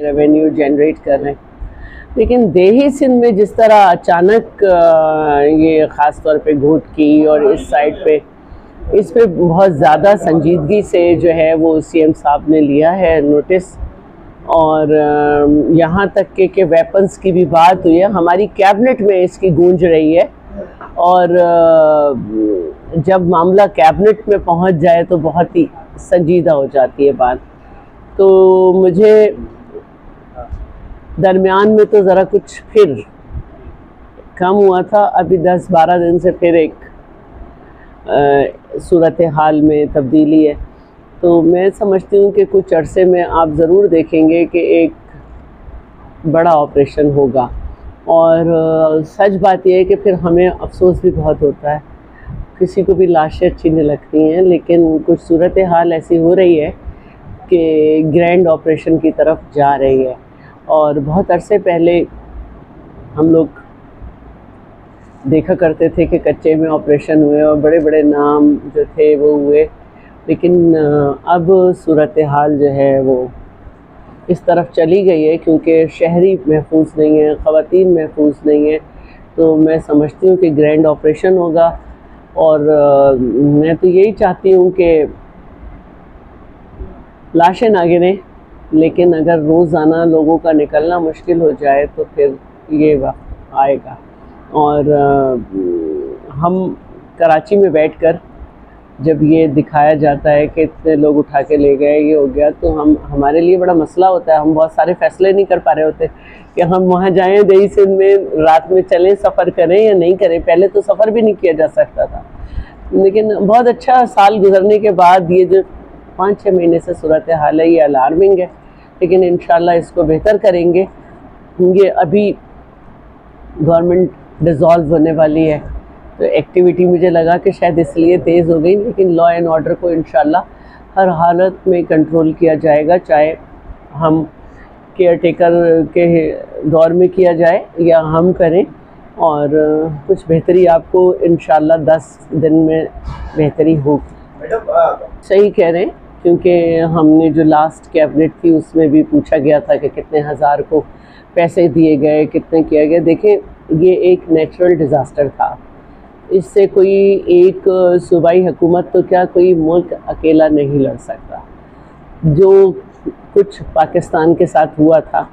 Revenue generate कर रहे हैं। लेकिन देही सिंध में जिस तरह अचानक ये ख़ास तौर पे घोटकी और इस साइड पे इस पे बहुत ज़्यादा संजीदगी से जो है वो सीएम साहब ने लिया है नोटिस, और यहाँ तक कि वेपन्स की भी बात हुई है। हमारी कैबिनेट में इसकी गूंज रही है, और जब मामला कैबिनेट में पहुँच जाए तो बहुत ही संजीदा हो जाती है बात। तो मुझे दरमियान में तो ज़रा कुछ फिर कम हुआ था, अभी 10-12 दिन से फिर एक सूरत हाल में तब्दीली है। तो मैं समझती हूँ कि कुछ अरसे में आप ज़रूर देखेंगे कि एक बड़ा ऑपरेशन होगा, और सच बात यह है कि फिर हमें अफसोस भी बहुत होता है, किसी को भी लाशें अच्छी नहीं लगती हैं, लेकिन कुछ सूरत हाल ऐसी हो रही है कि ग्रैंड ऑपरेशन की तरफ जा रही है। और बहुत अरसे पहले हम लोग देखा करते थे कि कच्चे में ऑपरेशन हुए और बड़े बड़े नाम जो थे वो हुए, लेकिन अब सूरत हाल जो है वो इस तरफ चली गई है, क्योंकि शहरी महफूज नहीं है, ख़वातीन महफूज नहीं है। तो मैं समझती हूँ कि ग्रैंड ऑपरेशन होगा, और मैं तो यही चाहती हूँ कि लाशें ना गिरें, लेकिन अगर रोज़ाना लोगों का निकलना मुश्किल हो जाए तो फिर ये वक्त आएगा। और हम कराची में बैठकर जब ये दिखाया जाता है कि इतने लोग उठा के ले गए, ये हो गया, तो हमारे लिए बड़ा मसला होता है। हम बहुत सारे फ़ैसले नहीं कर पा रहे होते कि हम वहाँ जाएं, देही सिंध में रात में चलें, सफ़र करें या नहीं करें। पहले तो सफ़र भी नहीं किया जा सकता था, लेकिन बहुत अच्छा साल गुजरने के बाद ये जो 5-6 महीने से सूरत हाल है ये अलार्मिंग है, लेकिन इंशाल्लाह इसको बेहतर करेंगे। ये अभी गवर्नमेंट डिज़ोल्व होने वाली है, तो एक्टिविटी मुझे लगा कि शायद इसलिए तेज़ हो गई, लेकिन लॉ एंड ऑर्डर को इंशाल्लाह हर हालत में कंट्रोल किया जाएगा, चाहे हम केयर टेकर के दौर में किया जाए या हम करें। और कुछ बेहतरी आपको इंशाल्लाह 10 दिन में बेहतरी होगी। सही कह रहे हैं, क्योंकि हमने जो लास्ट कैबिनेट थी उसमें भी पूछा गया था कि कितने हज़ार को पैसे दिए गए, कितने किया गया। देखें, ये एक नेचुरल डिज़ास्टर था, इससे कोई एक सूबाई हुकूमत तो क्या कोई मुल्क अकेला नहीं लड़ सकता। जो कुछ पाकिस्तान के साथ हुआ था,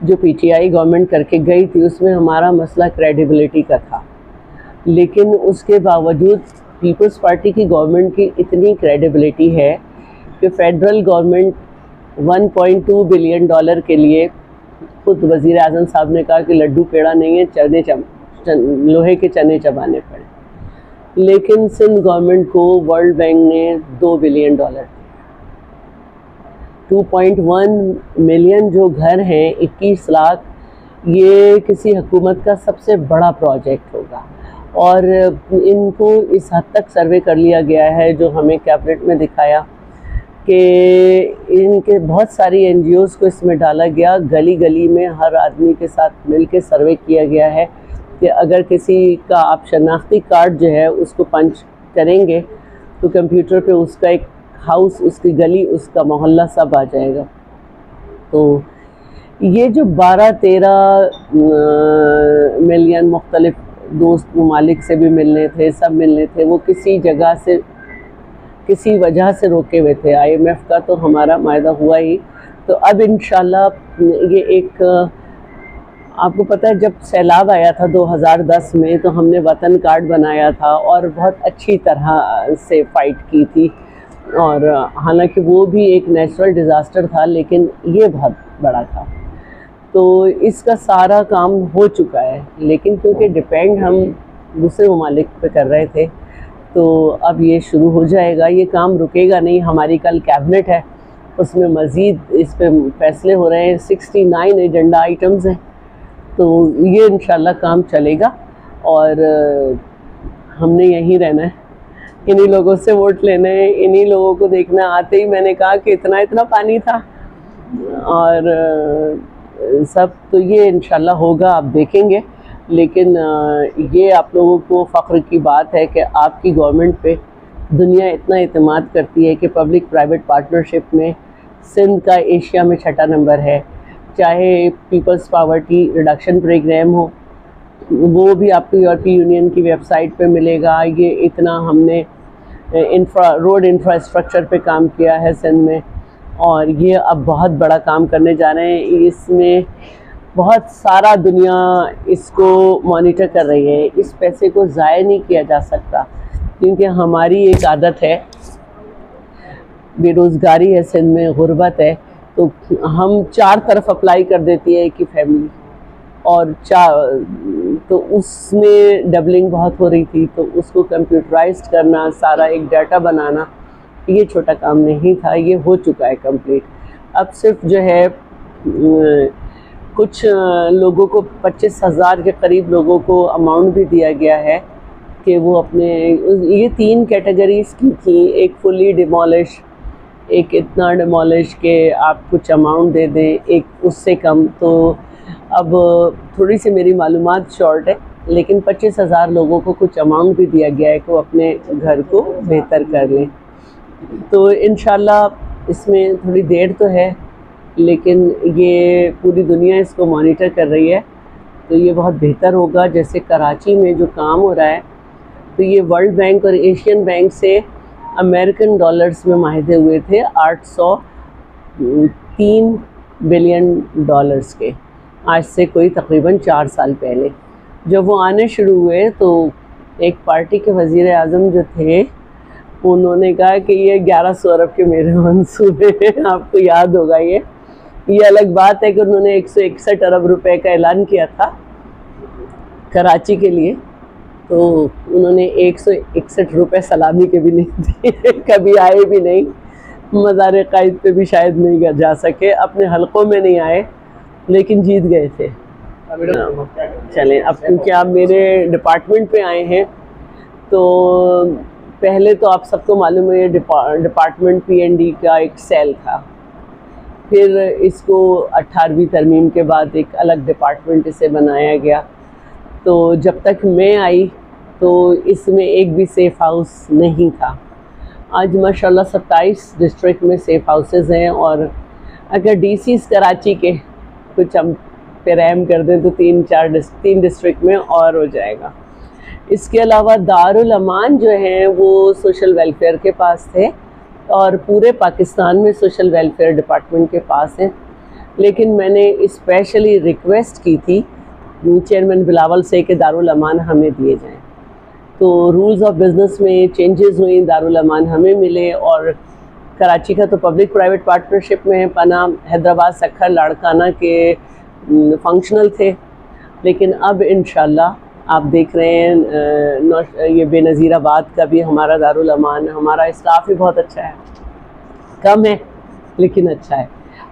जो पीटीआई गवर्नमेंट करके गई थी, उसमें हमारा मसला क्रेडिबिलिटी का था, लेकिन उसके बावजूद पीपल्स पार्टी की गवर्नमेंट की इतनी क्रेडिबिलिटी है कि फेडरल गवर्नमेंट $1.2 बिलियन के लिए, खुद वज़ीर आज़म साहब ने कहा कि लड्डू पेड़ा नहीं है, लोहे के चने चबाने पड़े। लेकिन सिंध गवर्नमेंट को वर्ल्ड बैंक ने $2 बिलियन 2.1 मिलियन जो घर हैं, 21 लाख, ये किसी हुकूमत का सबसे बड़ा प्रोजेक्ट होगा। और इनको इस हद तक सर्वे कर लिया गया है, जो हमें कैबिनेट में दिखाया, कि इनके बहुत सारी एनजीओज़ को इसमें डाला गया। गली गली में हर आदमी के साथ मिल के सर्वे किया गया है कि अगर किसी का आप शनाख्ती कार्ड जो है उसको पंच करेंगे तो कंप्यूटर पे उसका एक हाउस, उसकी गली, उसका मोहल्ला सब आ जाएगा। तो ये जो 12-13 मिलियन मुख्तलिफ दोस्त ममालिक से भी मिलने थे, सब मिलने थे, वो किसी जगह से, किसी वजह से रोके हुए थे। IMF का तो हमारा मायदा हुआ ही। तो अब इंशाल्लाह ये एक, आपको पता है जब सैलाब आया था 2010 में, तो हमने वतन कार्ड बनाया था और बहुत अच्छी तरह से फ़ाइट की थी। और हालांकि वो भी एक नेचुरल डिज़ास्टर था, लेकिन ये बहुत बड़ा था। तो इसका सारा काम हो चुका है, लेकिन क्योंकि डिपेंड हम दूसरे ममालिक पे कर रहे थे, तो अब ये शुरू हो जाएगा। ये काम रुकेगा नहीं। हमारी कल कैबिनेट है, उसमें मज़ीद इस पे फैसले हो रहे हैं। 69 एजेंडा आइटम्स हैं, तो ये इंशाल्लाह काम चलेगा। और हमने यहीं रहना है, इन्हीं लोगों से वोट लेने हैं, इन्हीं लोगों को देखना। आते ही मैंने कहा कि इतना इतना पानी था, और सब तो ये इंशाल्लाह होगा, आप देखेंगे। लेकिन ये आप लोगों को फ़ख्र की बात है कि आपकी गवर्नमेंट पे दुनिया इतना एतमाद करती है कि पब्लिक प्राइवेट पार्टनरशिप में सिंध का एशिया में 6ठा नंबर है। चाहे पीपल्स पावर्टी रिडक्शन प्रोग्राम हो, वो भी आपको यूरोपीय यूनियन की वेबसाइट पे मिलेगा। ये इतना हमने रोड इंफ्रास्ट्रक्चर पे काम किया है सिंध में, और ये अब बहुत बड़ा काम करने जा रहे हैं। इसमें बहुत सारा दुनिया इसको मॉनिटर कर रही है। इस पैसे को ज़ाया नहीं किया जा सकता, क्योंकि हमारी एक आदत है, बेरोज़गारी है सिंध में, गुर्बत है, तो हम 4 तरफ अप्लाई कर देती है एक ही फैमिली, और तो उसमें डबलिंग बहुत हो रही थी। तो उसको कंप्यूटराइज्ड करना, सारा एक डाटा बनाना, ये छोटा काम नहीं था, ये हो चुका है कंप्लीट। अब सिर्फ जो है कुछ लोगों को 25,000 के करीब लोगों को अमाउंट भी दिया गया है कि वो अपने, ये 3 कैटेगरीज की थी, एक फुली डिमोलिश, एक इतना डिमोलिश के आप कुछ अमाउंट दे दें, एक उससे कम। तो अब थोड़ी सी मेरी मालूमात शॉर्ट है, लेकिन 25,000 लोगों को कुछ अमाउंट भी दिया गया है कि वो अपने घर को बेहतर कर लें। तो इंशाल्लाह इसमें थोड़ी देर तो है, लेकिन ये पूरी दुनिया इसको मॉनिटर कर रही है, तो ये बहुत बेहतर होगा। जैसे कराची में जो काम हो रहा है, तो ये वर्ल्ड बैंक और एशियन बैंक से अमेरिकन डॉलर्स में माहिदे हुए थे 803 बिलियन डॉलर्स के, आज से कोई तकरीबन 4 साल पहले। जब वो आने शुरू हुए तो एक पार्टी के वज़ीर आज़म जो थे, उन्होंने कहा कि ये 1100 अरब के मेरे मंसूबे हैं। आपको याद होगा ये अलग बात है कि उन्होंने 161 अरब रुपए का ऐलान किया था कराची के लिए, तो उन्होंने 161 रुपए सलामी के भी नहीं दिए, कभी आए भी नहीं, मज़ार क़ाइद पे भी शायद नहीं जा सके, अपने हलकों में नहीं आए, लेकिन जीत गए थे। चलें, अब क्योंकि आप मेरे डिपार्टमेंट पे आए हैं, तो पहले तो आप सबको मालूम है ये डिपार्टमेंट PND का एक सेल था, फिर इसको 18वीं तरमीम के बाद एक अलग डिपार्टमेंट इसे बनाया गया। तो जब तक मैं आई तो इसमें एक भी सेफ़ हाउस नहीं था। आज माशाल्लाह 27 डिस्ट्रिक्ट में सेफ़ हाउसेस हैं, और अगर DCs कराची के कुछ हम पे रहम कर दें तो 3 डिस्ट्रिक्ट में और हो जाएगा। इसके अलावा दारुल अमान जो हैं वो सोशल वेलफेयर के पास थे, और पूरे पाकिस्तान में सोशल वेलफेयर डिपार्टमेंट के पास हैं। लेकिन मैंने स्पेशली रिक्वेस्ट की थी चेयरमैन बिलावल से कि दारुल अमान हमें दिए जाएं, तो रूल्स ऑफ बिज़नेस में चेंजेस हुई, दारुल अमान हमें मिले। और कराची का तो पब्लिक प्राइवेट पार्टनरशिप में है, पना हैदराबाद, सखर, लाड़काना के फंक्शनल थे, लेकिन अब इंशाल्लाह आप देख रहे हैं ये बेनज़ीराबाद का भी हमारा दारुल अमान, हमारा स्टाफ भी बहुत अच्छा है, कम है लेकिन अच्छा है।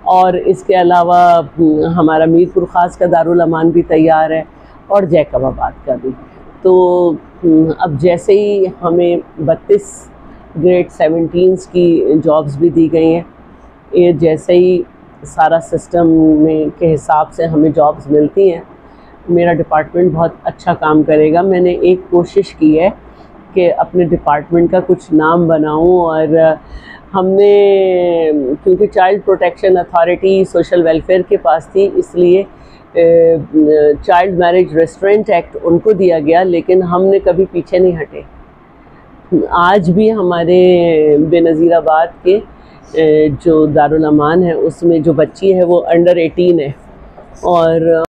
और इसके अलावा हमारा मीरपुर ख़ास का दारुल अमान भी तैयार है, और जैकबाबाद का भी। तो अब जैसे ही हमें 32 ग्रेड 17s की जॉब्स भी दी गई हैं, ये जैसे ही सारा सिस्टम में के हिसाब से हमें जॉब्स मिलती हैं, मेरा डिपार्टमेंट बहुत अच्छा काम करेगा। मैंने एक कोशिश की है कि अपने डिपार्टमेंट का कुछ नाम बनाऊं, और हमने क्योंकि child protection authority social welfare के पास थी, इसलिए चाइल्ड मैरिज रेस्ट्रेंट एक्ट उनको दिया गया, लेकिन हमने कभी पीछे नहीं हटे। आज भी हमारे बेनज़ीराबाद के जो दारुल अमान है उसमें जो बच्ची है वो अंडर 18 है, और